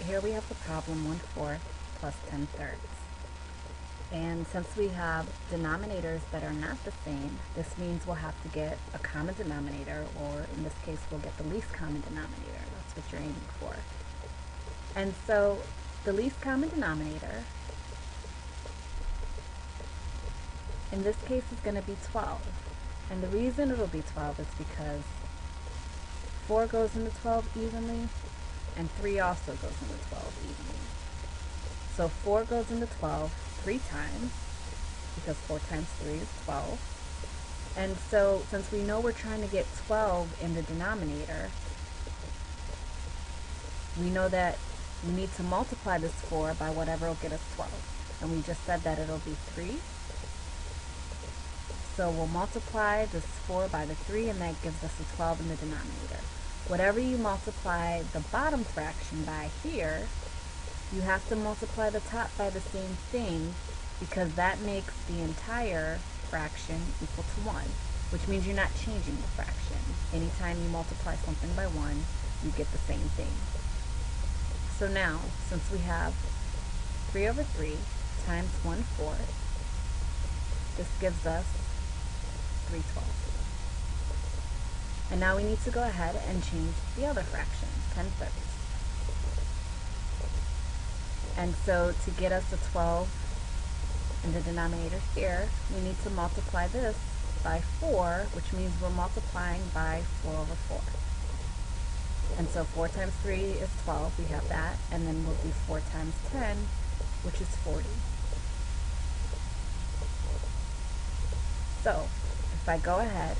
here we have the problem 1/4 plus 10/3. And since we have denominators that are not the same, this means we'll have to get a common denominator, or in this case, we'll get the least common denominator. That's what you're aiming for. And so the least common denominator in this case is going to be 12. And the reason it'll be 12 is because 4 goes into 12 evenly, and 3 also goes into 12 evenly. So 4 goes into 12 3 times, because 4 times 3 is 12. And so since we know we're trying to get 12 in the denominator, we know that we need to multiply this 4 by whatever will get us 12. And we just said that it'll be 3. So we'll multiply this 4 by the 3, and that gives us a 12 in the denominator. Whatever you multiply the bottom fraction by here, you have to multiply the top by the same thing, because that makes the entire fraction equal to 1, which means you're not changing the fraction. Anytime you multiply something by 1, you get the same thing. So now, since we have 3 over 3 times 1/4, this gives us 3/12. And now we need to go ahead and change the other fraction, 10/3. And so to get us a 12 in the denominator here, we need to multiply this by 4, which means we're multiplying by 4 over 4. And so 4 times 3 is 12, we have that, and then we'll do 4 times 10, which is 40. So if I go ahead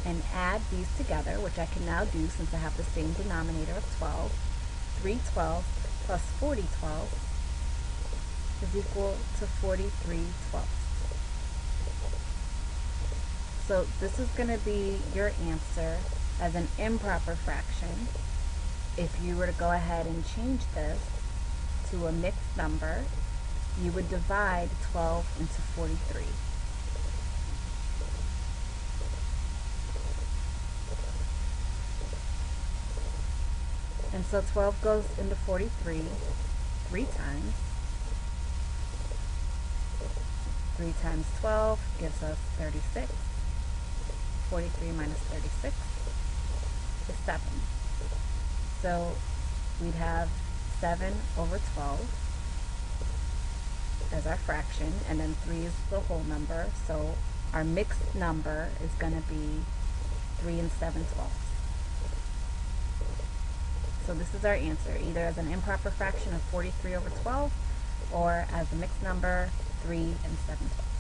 and add these together, which I can now do since I have the same denominator of 12, 3/12 plus 40/12 is equal to 43/12. So this is going to be your answer as an improper fraction. If you were to go ahead and change this to a mixed number, you would divide 12 into 43. And so 12 goes into 43 3 times. 3 times 12 gives us 36. 43 minus 36 is 7. So we'd have 7 over 12 as our fraction, and then 3 is the whole number. So our mixed number is going to be 3 and 7/12. So this is our answer, either as an improper fraction of 43 over 12, or as a mixed number, 3 and 7/12.